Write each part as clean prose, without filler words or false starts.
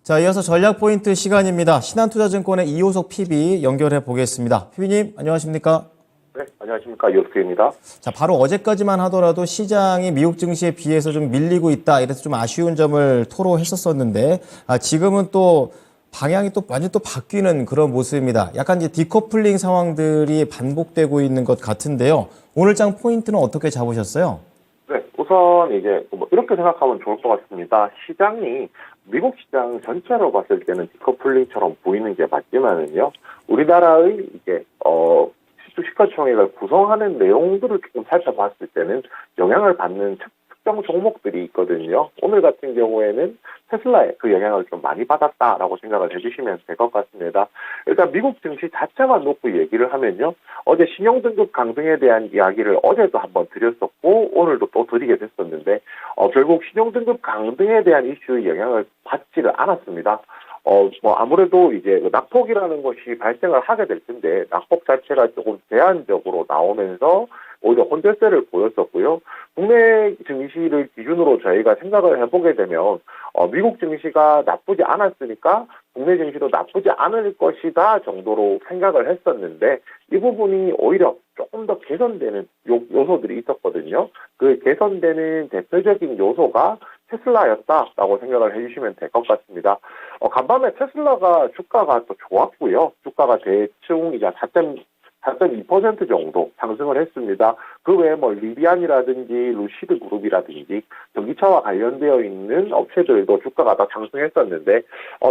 자, 이어서 전략 포인트 시간입니다. 신한투자증권의 이호석 PB 연결해 보겠습니다. PB님, 안녕하십니까? 네, 안녕하십니까. 이호석입니다. 자, 바로 어제까지만 하더라도 시장이 미국 증시에 비해서 좀 밀리고 있다. 이래서 좀 아쉬운 점을 토로했었었는데, 지금은 또 방향이 또 완전 또 바뀌는 그런 모습입니다. 약간 이제 디커플링 상황들이 반복되고 있는 것 같은데요. 오늘 장 포인트는 어떻게 잡으셨어요? 네, 우선 이제 이렇게 생각하면 좋을 것 같습니다. 시장이 미국 시장 전체로 봤을 때는 디커플링처럼 보이는 게 맞지만은요, 우리나라의 이제 주식시가총액을 구성하는 내용들을 조금 살펴봤을 때는 영향을 받는 특정 종목들이 있거든요. 오늘 같은 경우에는 테슬라의 그 영향을 좀 많이 받았다라고 생각을 해주시면 될 것 같습니다. 일단 미국 증시 자체만 놓고 얘기를 하면요. 어제 신용등급 강등에 대한 이야기를 어제도 한번 드렸었고 오늘도 또 드리게 됐었는데 결국 신용등급 강등에 대한 이슈의 영향을 받지를 않았습니다. 아무래도 이제 낙폭이라는 것이 발생을 하게 될 텐데, 낙폭 자체가 조금 제한적으로 나오면서 오히려 혼재세를 보였었고요. 국내 증시를 기준으로 저희가 생각을 해보게 되면, 미국 증시가 나쁘지 않았으니까 국내 증시도 나쁘지 않을 것이다 정도로 생각을 했었는데, 이 부분이 오히려 조금 더 개선되는 요소들이 있었거든요. 그 개선되는 대표적인 요소가 테슬라였다라고 생각을 해주시면 될 것 같습니다. 간밤에 테슬라가 주가가 또 좋았고요. 주가가 대충 이제 4.2% 정도 상승을 했습니다. 그 외에 리비안이라든지 루시드 그룹이라든지 전기차와 관련되어 있는 업체들도 주가가 다 상승했었는데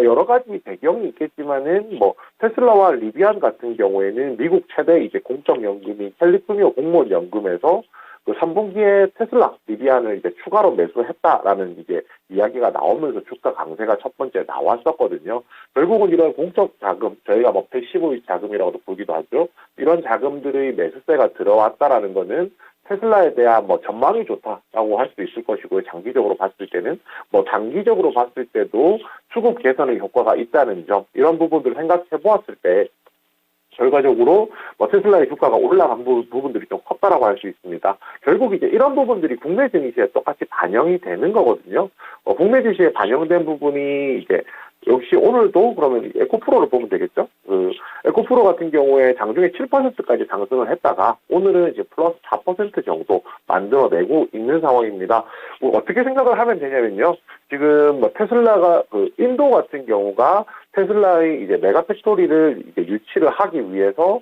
여러 가지 배경이 있겠지만은 테슬라와 리비안 같은 경우에는 미국 최대 이제 공적연금인 캘리포니아 공무원연금에서 그 3분기에 테슬라, 리비안을 이제 추가로 매수했다라는 이제 이야기가 나오면서 주가 강세가 첫 번째 나왔었거든요. 결국은 이런 공적 자금, 저희가 패시브 자금이라고도 부르기도 하죠. 이런 자금들의 매수세가 들어왔다라는 거는 테슬라에 대한 전망이 좋다라고 할 수 있을 것이고요. 장기적으로 봤을 때는 단기적으로 봤을 때도 수급 개선의 효과가 있다는 점, 이런 부분들을 생각해 보았을 때 결과적으로 테슬라의 주가가 올라간 부분들이 좀 컸다라고 할 수 있습니다. 결국 이제 이런 부분들이 국내 증시에 똑같이 반영이 되는 거거든요. 국내 증시에 반영된 부분이 이제 역시 오늘도 그러면 에코프로를 보면 되겠죠. 그 에코프로 같은 경우에 장중에 7%까지 상승을 했다가 오늘은 이제 플러스 4% 정도 만들어내고 있는 상황입니다. 어떻게 생각을 하면 되냐면요. 지금 테슬라가 인도 같은 경우가 테슬라의 이제 메가팩토리를 이제 유치를 하기 위해서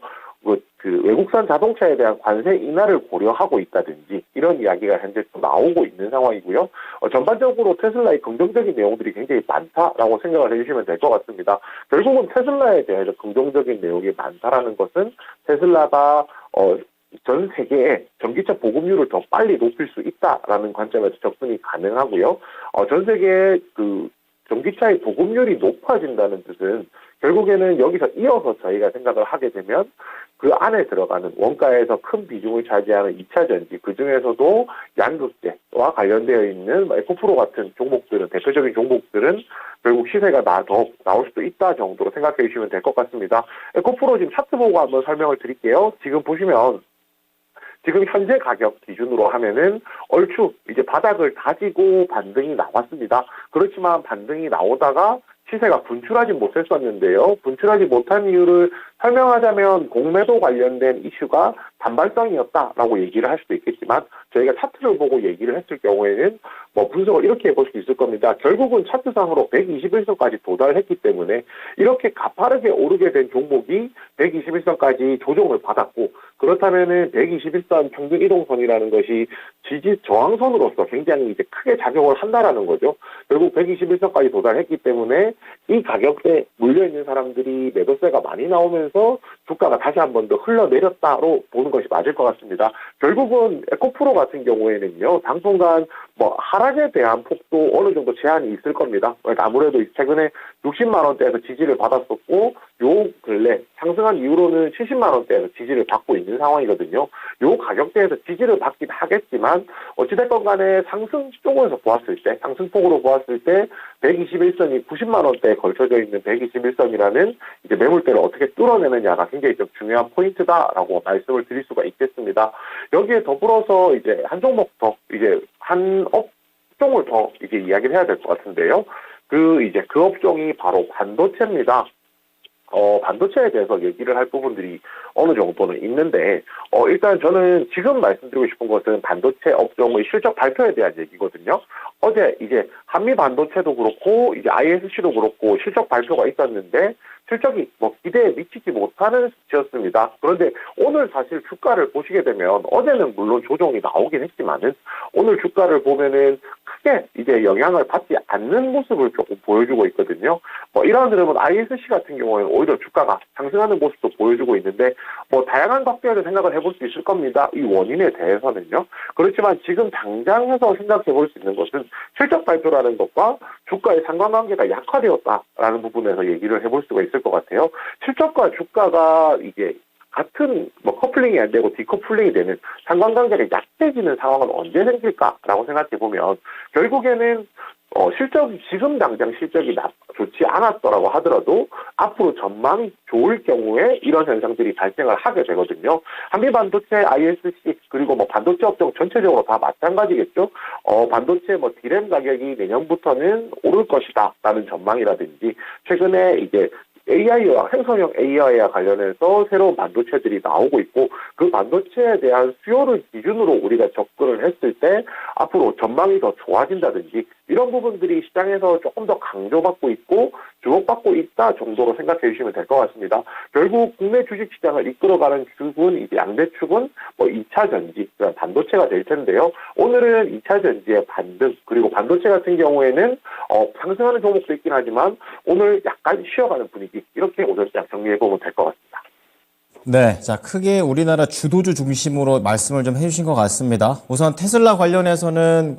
그 외국산 자동차에 대한 관세 인하를 고려하고 있다든지 이런 이야기가 현재 또 나오고 있는 상황이고요. 전반적으로 테슬라의 긍정적인 내용들이 굉장히 많다라고 생각을 해주시면 될 것 같습니다. 결국은 테슬라에 대해서 긍정적인 내용이 많다라는 것은 테슬라가 전 세계에 전기차 보급률을 더 빨리 높일 수 있다라는 관점에서 접근이 가능하고요. 전 세계의 그 전기차의 보급률이 높아진다는 뜻은 결국에는 여기서 이어서 저희가 생각을 하게 되면 그 안에 들어가는 원가에서 큰 비중을 차지하는 2차 전지, 그중에서도 양극재와 관련되어 있는 에코프로 같은 종목들은, 대표적인 종목들은 결국 시세가 더 나올 수도 있다 정도로 생각해 주시면 될 것 같습니다. 에코프로 지금 차트 보고 한번 설명을 드릴게요. 지금 보시면 지금 현재 가격 기준으로 하면은 얼추 이제 바닥을 다지고 반등이 나왔습니다. 그렇지만 반등이 나오다가 시세가 분출하지 못했었는데요. 분출하지 못한 이유를 설명하자면 공매도 관련된 이슈가 단발성이었다라고 얘기를 할 수도 있겠지만 저희가 차트를 보고 얘기를 했을 경우에는 분석을 이렇게 해볼 수 있을 겁니다. 결국은 차트상으로 121선까지 도달했기 때문에 이렇게 가파르게 오르게 된 종목이 121선까지 조정을 받았고, 그렇다면은 121선 평균 이동선이라는 것이 지지 저항선으로서 굉장히 이제 크게 작용을 한다라는 거죠. 결국 121선까지 도달했기 때문에 이 가격대에 물려있는 사람들이 매도세가 많이 나오면서 주가가 다시 한 번 더 흘러내렸다로 보는 것이 맞을 것 같습니다. 결국은 에코프로 같은 경우에는요, 당분간 하락에 대한 폭도 어느 정도 제한이 있을 겁니다. 아무래도 최근에 60만 원대에서 지지를 받았었고, 요 근래 상승한 이후로는 70만 원대에서 지지를 받고 있는 상황이거든요. 요 가격대에서 지지를 받긴 하겠지만 어찌됐건 간에 상승 쪽에서 보았을 때, 상승폭으로 보았을 때 121선이 90만 원대에 걸쳐져 있는 121선이라는 이제 매물대를 어떻게 뚫어내느냐가 굉장히 좀 중요한 포인트다라고 말씀을 드릴 수가 있겠습니다. 여기에 더불어서 이제 한 종목 더, 이제 한 업종을 더 이제 이야기를 해야 될 것 같은데요. 그 업종이 바로 반도체입니다. 반도체에 대해서 얘기를 할 부분들이 어느 정도는 있는데, 일단 저는 지금 말씀드리고 싶은 것은 반도체 업종의 실적 발표에 대한 얘기거든요. 어제 이제 한미 반도체도 그렇고, 이제 ISC도 그렇고, 실적 발표가 있었는데, 실적이 뭐 기대에 미치지 못하는 수치였습니다. 그런데 오늘 사실 주가를 보시게 되면, 어제는 물론 조정이 나오긴 했지만은, 오늘 주가를 보면은 크게 이제 영향을 받지 않는 모습을 조금 보여주고 있거든요. 뭐 이러한 흐름은 ISC 같은 경우에는 오히려 주가가 상승하는 모습도 보여주고 있는데, 뭐 다양한 각도에서 생각을 해볼 수 있을 겁니다. 이 원인에 대해서는요. 그렇지만 지금 당장에서 생각해 볼 수 있는 것은 실적 발표라는 것과 주가의 상관관계가 약화되었다라는 부분에서 얘기를 해볼 수가 있을 것 같아요. 실적과 주가가 이게 같은 뭐 커플링이 안 되고 디커플링이 되는 상관관계가 약해지는 상황은 언제 생길까라고 생각해 보면, 결국에는 실적이 지금 당장 실적이 좋지 않았더라고 하더라도 앞으로 전망이 좋을 경우에 이런 현상들이 발생을 하게 되거든요. 한미 반도체, ISC 그리고 뭐 반도체 업종 전체적으로 다 마찬가지겠죠. 반도체 뭐 디램 가격이 내년부터는 오를 것이다라는 전망이라든지, 최근에 이제 AI와 생성형 AI와 관련해서 새로운 반도체들이 나오고 있고, 그 반도체에 대한 수요를 기준으로 우리가 접근을 했을 때 앞으로 전망이 더 좋아진다든지, 이런 부분들이 시장에서 조금 더 강조받고 있고 주목받고 있다 정도로 생각해 주시면 될 것 같습니다. 결국 국내 주식시장을 이끌어가는 축은, 이제 양대 축은 뭐 2차 전지, 그러니까 반도체가 될 텐데요. 오늘은 2차 전지의 반등, 그리고 반도체 같은 경우에는 상승하는 종목도 있긴 하지만 오늘 약간 쉬어가는 분위기, 이렇게 오늘 시장 정리해보면 될 것 같습니다. 네, 자, 크게 우리나라 주도주 중심으로 말씀을 좀 해주신 것 같습니다. 우선 테슬라 관련해서는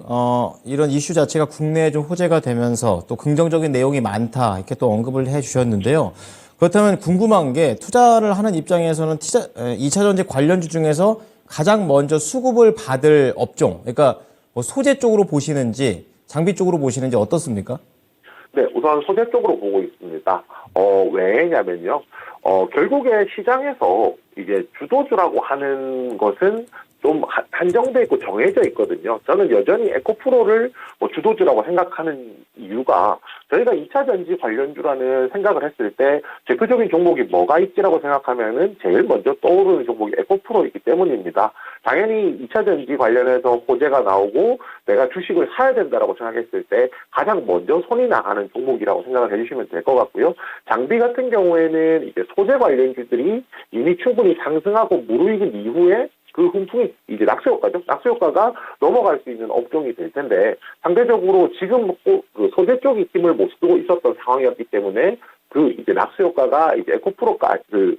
이런 이슈 자체가 국내에 좀 호재가 되면서 또 긍정적인 내용이 많다, 이렇게 또 언급을 해주셨는데요. 그렇다면 궁금한 게, 투자를 하는 입장에서는 2차 전지 관련주 중에서 가장 먼저 수급을 받을 업종, 그러니까 뭐 소재 쪽으로 보시는지 장비 쪽으로 보시는지 어떻습니까? 네, 우선 소재 쪽으로 보고 있습니다. 왜냐면요. 결국에 시장에서 이제 주도주라고 하는 것은 좀 한정돼 있고 정해져 있거든요. 저는 여전히 에코프로를 뭐 주도주라고 생각하는 이유가, 저희가 2차 전지 관련주라는 생각을 했을 때 대표적인 종목이 뭐가 있지라고 생각하면은 제일 먼저 떠오르는 종목이 에코프로이기 때문입니다. 당연히 2차 전지 관련해서 호재가 나오고 내가 주식을 사야 된다라고 생각했을 때 가장 먼저 손이 나가는 종목이라고 생각을 해주시면 될 것 같고요. 장비 같은 경우에는 이제 소재 관련주들이 이미 충분히 상승하고 무르익은 이후에 그 훈풍이 이제 낙수효과죠. 낙수효과가 넘어갈 수 있는 업종이 될 텐데, 상대적으로 지금 그 소재 쪽이 힘을 못 쓰고 있었던 상황이었기 때문에 그 이제 낙수효과가 이제 에코프로까지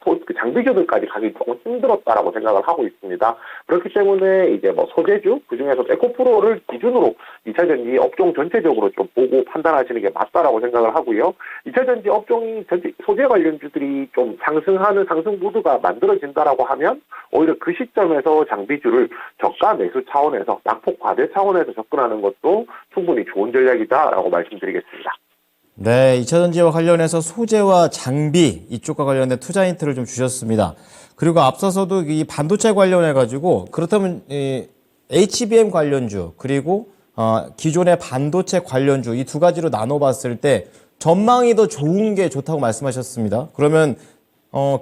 그 장비주들까지 가기 조금 힘들었다라고 생각을 하고 있습니다. 그렇기 때문에 이제 뭐 소재주, 그중에서 에코프로를 기준으로 2차 전지 업종 전체적으로 좀 보고 판단하시는 게 맞다라고 생각을 하고요. 2차 전지 업종이 소재 관련주들이 좀 상승하는 상승 무드가 만들어진다라고 하면 오히려 그 시점에서 장비주를 저가 매수 차원에서 낙폭 과대 차원에서 접근하는 것도 충분히 좋은 전략이다라고 말씀드리겠습니다. 네, 2차 전지와 관련해서 소재와 장비 이쪽과 관련된 투자 힌트를 좀 주셨습니다. 그리고 앞서서도 이 반도체 관련해가지고, 그렇다면 이 HBM 관련주 그리고 기존의 반도체 관련주, 이 두 가지로 나눠봤을 때 전망이 더 좋은 게 좋다고 말씀하셨습니다. 그러면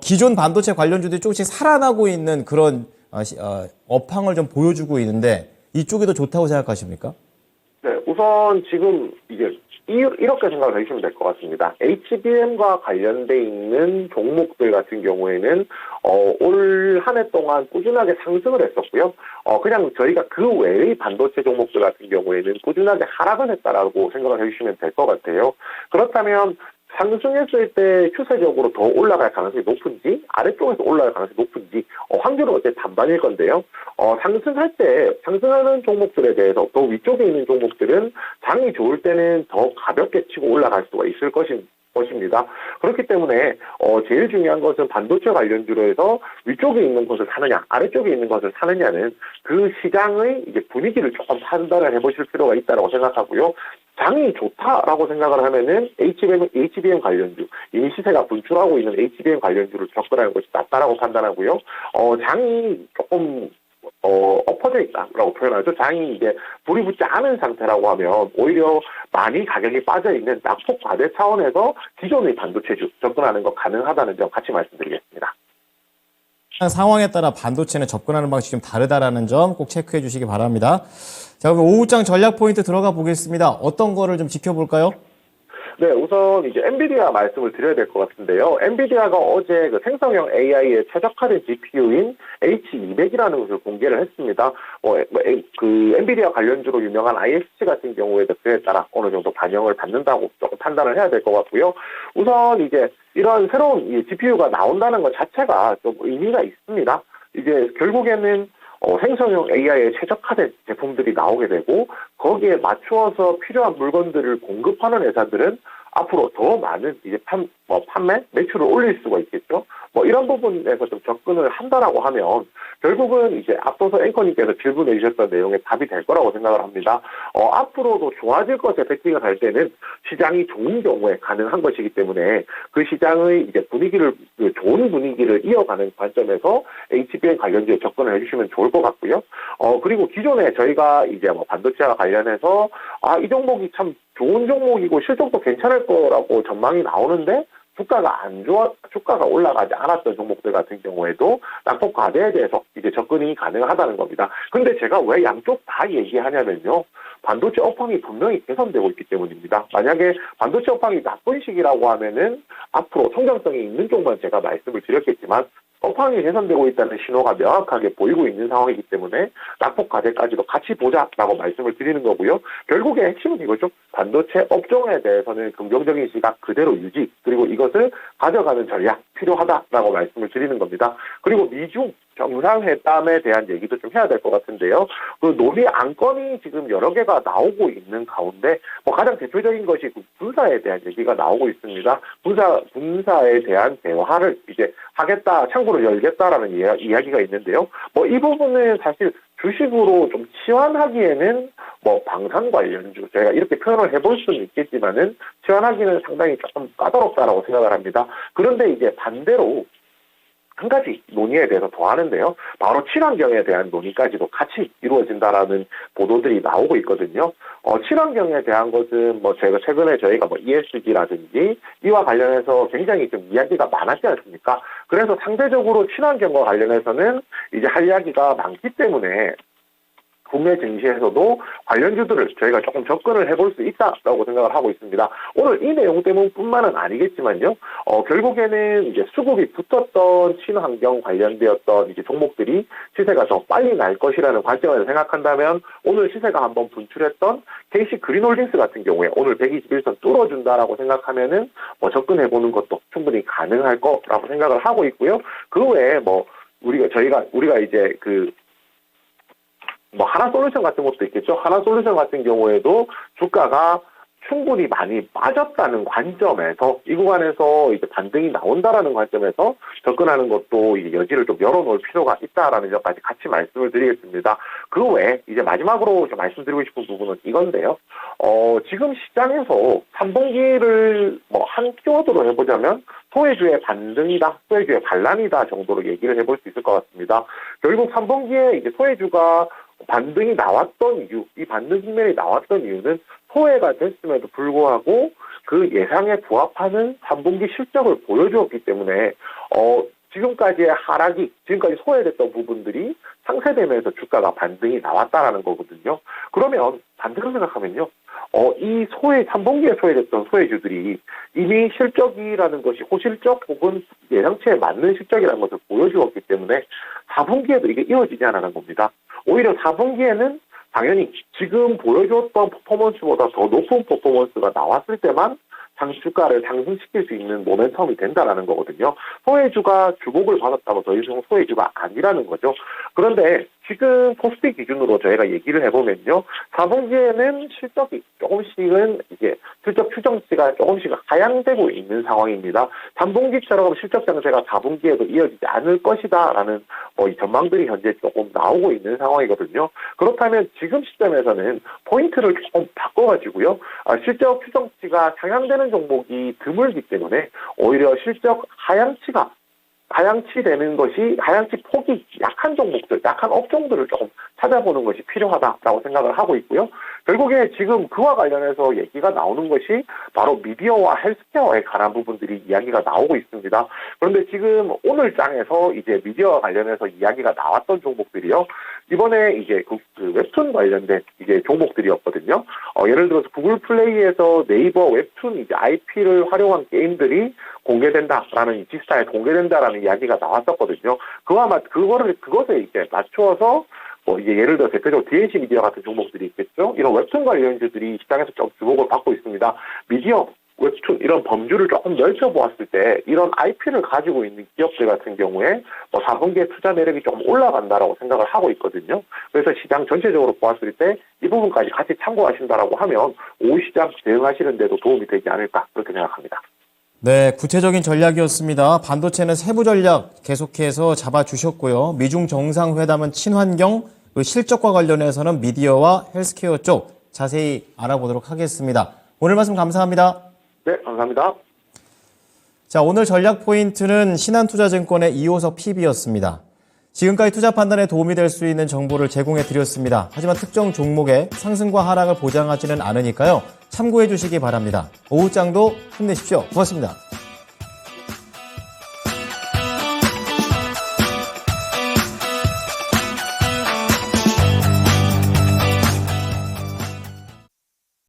기존 반도체 관련주들이 조금씩 살아나고 있는 그런 업황을 좀 보여주고 있는데, 이쪽이 더 좋다고 생각하십니까? 네, 우선 지금 이게 이렇게 생각을 해주시면 될 것 같습니다. HBM과 관련돼 있는 종목들 같은 경우에는 올 한 해 동안 꾸준하게 상승을 했었고요. 그냥 저희가 그 외의 반도체 종목들 같은 경우에는 꾸준하게 하락을 했다라고 생각을 해주시면 될 것 같아요. 그렇다면 상승했을 때 추세적으로 더 올라갈 가능성이 높은지, 아래쪽에서 올라갈 가능성이 높은지, 확률은 어쨌든 반반일 건데요. 상승할 때, 상승하는 종목들에 대해서 더 위쪽에 있는 종목들은 장이 좋을 때는 더 가볍게 치고 올라갈 수가 있을 것입니다. 그렇기 때문에 제일 중요한 것은 반도체 관련주로 해서 위쪽에 있는 것을 사느냐, 아래쪽에 있는 것을 사느냐는 그 시장의 이제 분위기를 조금 판단을 해보실 필요가 있다고 생각하고요. 장이 좋다라고 생각을 하면은 HBM 관련주, 이미 시세가 분출하고 있는 HBM 관련주를 접근하는 것이 낫다라고 판단하고요. 장이 조금 엎어져 있다라고 표현하죠. 장이 이제 불이 붙지 않은 상태라고 하면 오히려 많이 가격이 빠져 있는 낙폭 과대 차원에서 기존의 반도체주 접근하는 거 가능하다는 점 같이 말씀드리겠습니다. 상황에 따라 반도체는 접근하는 방식이 좀 다르다라는 점 꼭 체크해 주시기 바랍니다. 자, 그럼 오후장 전략 포인트 들어가 보겠습니다. 어떤 거를 좀 지켜볼까요? 네, 우선 이제 엔비디아 말씀을 드려야 될 것 같은데요. 엔비디아가 어제 그 생성형 AI에 최적화된 GPU인 H200이라는 것을 공개를 했습니다. 그 엔비디아 관련주로 유명한 ISC 같은 경우에도 그에 따라 어느 정도 반영을 받는다고 조금 판단을 해야 될 것 같고요. 우선 이제 이런 새로운 GPU가 나온다는 것 자체가 좀 의미가 있습니다. 이제 결국에는 생성형 AI에 최적화된 제품들이 나오게 되고 거기에 맞추어서 필요한 물건들을 공급하는 회사들은 앞으로 더 많은 이제 판매, 매출을 올릴 수가 있겠죠. 이런 부분에서 좀 접근을 한다라고 하면 결국은 이제 앞서서 앵커님께서 질문해 주셨던 내용에 답이 될 거라고 생각을 합니다. 앞으로도 좋아질 것에 베팅을 할 때는 시장이 좋은 경우에 가능한 것이기 때문에 그 시장의 이제 좋은 분위기를 이어가는 관점에서 HBM 관련주에 접근을 해주시면 좋을 것 같고요. 그리고 기존에 저희가 이제 반도체와 관련해서 이 종목이 참 좋은 종목이고 실적도 괜찮을 거라고 전망이 나오는데 주가가 올라가지 않았던 종목들 같은 경우에도 낙폭 과대에 대해서 이제 접근이 가능하다는 겁니다. 근데 제가 왜 양쪽 다 얘기하냐면요. 반도체 업황이 분명히 개선되고 있기 때문입니다. 만약에 반도체 업황이 나쁜 시기라고 하면은 앞으로 성장성이 있는 쪽만 제가 말씀을 드렸겠지만 업황이 개선되고 있다는 신호가 명확하게 보이고 있는 상황이기 때문에 낙폭 과대까지도 같이 보자라고 말씀을 드리는 거고요. 결국에 핵심은 이거죠. 반도체 업종에 대해서는 긍정적인 시각 그대로 유지, 그리고 이것을 가져가는 전략 필요하다라고 말씀을 드리는 겁니다. 그리고 미중 정상회담에 대한 얘기도 좀 해야 될 것 같은데요. 그 논의 안건이 지금 여러 개가 나오고 있는 가운데 가장 대표적인 것이 그 군사에 대한 얘기가 나오고 있습니다. 군사에 대한 대화를 이제 하겠다, 창구를 열겠다라는 이야기가 있는데요. 이 부분은 사실 주식으로 좀 치환하기에는 방산 관련주 저희가 이렇게 표현을 해볼 수는 있겠지만은 치환하기는 상당히 조금 까다롭다라고 생각을 합니다. 그런데 이제 반대로 한 가지 논의에 대해서 더 하는데요. 바로 친환경에 대한 논의까지도 같이 이루어진다라는 보도들이 나오고 있거든요. 친환경에 대한 것은 최근에 저희가 ESG라든지 이와 관련해서 굉장히 좀 이야기가 많았지 않습니까? 그래서 상대적으로 친환경과 관련해서는 이제 할 이야기가 많기 때문에 국내 증시에서도 관련주들을 저희가 조금 접근을 해볼 수 있다라고 생각을 하고 있습니다. 오늘 이 내용 때문뿐만은 아니겠지만요. 결국에는 이제 수급이 붙었던 친환경 관련되었던 이제 종목들이 시세가 더 빨리 날 것이라는 관점에서 생각한다면 오늘 시세가 한번 분출했던 KC 그린홀딩스 같은 경우에 오늘 121선 뚫어준다라고 생각하면은 접근해보는 것도 충분히 가능할 거라고 생각을 하고 있고요. 그 외에 우리가 이제 하나솔루션 같은 것도 있겠죠. 하나솔루션 같은 경우에도 주가가 충분히 많이 빠졌다는 관점에서 이 구간에서 이제 반등이 나온다라는 관점에서 접근하는 것도 이제 여지를 좀 열어놓을 필요가 있다라는 점까지 같이 말씀을 드리겠습니다. 그 외에 이제 마지막으로 좀 말씀드리고 싶은 부분은 이건데요. 지금 시장에서 3분기를 한 키워드로 해보자면 소외주의 반등이다, 소외주의 반란이다 정도로 얘기를 해볼 수 있을 것 같습니다. 결국 3분기에 이제 소외주가 반등이 나왔던 이유, 이 반등 국면이 나왔던 이유는 소외가 됐음에도 불구하고 그 예상에 부합하는 3분기 실적을 보여주었기 때문에 지금까지 소외됐던 부분들이 상쇄되면서 주가가 반등이 나왔다라는 거거든요. 그러면 반대로 생각하면요. 이 3분기에 소외됐던 소외주들이 이미 실적이라는 것이 호실적 혹은 예상치에 맞는 실적이라는 것을 보여주었기 때문에 4분기에도 이게 이어지냐라는 겁니다. 오히려 4분기에는 당연히 지금 보여줬던 퍼포먼스보다 더 높은 퍼포먼스가 나왔을 때만 주가를 상승시킬 수 있는 모멘텀이 된다라는 거거든요. 소외주가 주목을 받았다고 더 이상 소외주가 아니라는 거죠. 그런데 지금 코스피 기준으로 저희가 얘기를 해보면요. 4분기에는 실적이 조금씩은 이제 실적 추정치가 조금씩 하향되고 있는 상황입니다. 3분기처럼 실적 장세가 4분기에도 이어지지 않을 것이다라는 이 전망들이 현재 조금 나오고 있는 상황이거든요. 그렇다면 지금 시점에서는 포인트를 조금 바꿔가지고요. 실적 추정치가 상향되는 종목이 드물기 때문에 오히려 실적 하향치가 하향치되는 것이 하향치 폭이 약한 종목들, 약한 업종들을 조금 찾아보는 것이 필요하다라고 생각을 하고 있고요. 결국에 지금 그와 관련해서 얘기가 나오는 것이 바로 미디어와 헬스케어에 관한 부분들이 이야기가 나오고 있습니다. 그런데 지금 오늘 장에서 이제 미디어와 관련해서 이야기가 나왔던 종목들이요. 이번에 이제 그 웹툰 관련된 이제 종목들이었거든요. 예를 들어서 구글 플레이에서 네이버 웹툰 이제 IP를 활용한 게임들이 공개된다라는 이 지스타에 공개된다라는 이야기가 나왔었거든요. 그것에 이제 맞추어서 이제 예를 들어 대표적으로 DNC 미디어 같은 종목들이 있겠죠. 이런 웹툰 관련주들이 시장에서 좀 주목을 받고 있습니다. 미디어, 웹툰 이런 범주를 조금 넓혀보았을 때 이런 IP를 가지고 있는 기업들 같은 경우에 4분기에 투자 매력이 좀 올라간다라고 생각을 하고 있거든요. 그래서 시장 전체적으로 보았을 때 이 부분까지 같이 참고하신다라고 하면 오후 시장 대응하시는 데도 도움이 되지 않을까 그렇게 생각합니다. 네, 구체적인 전략이었습니다. 반도체는 세부 전략 계속해서 잡아주셨고요. 미중 정상회담은 친환경, 그리고 실적과 관련해서는 미디어와 헬스케어 쪽 자세히 알아보도록 하겠습니다. 오늘 말씀 감사합니다. 네, 감사합니다. 자, 오늘 전략 포인트는 신한투자증권의 이호석 PB였습니다. 지금까지 투자 판단에 도움이 될 수 있는 정보를 제공해 드렸습니다. 하지만 특정 종목의 상승과 하락을 보장하지는 않으니까요. 참고해 주시기 바랍니다. 오후장도 힘내십시오. 고맙습니다.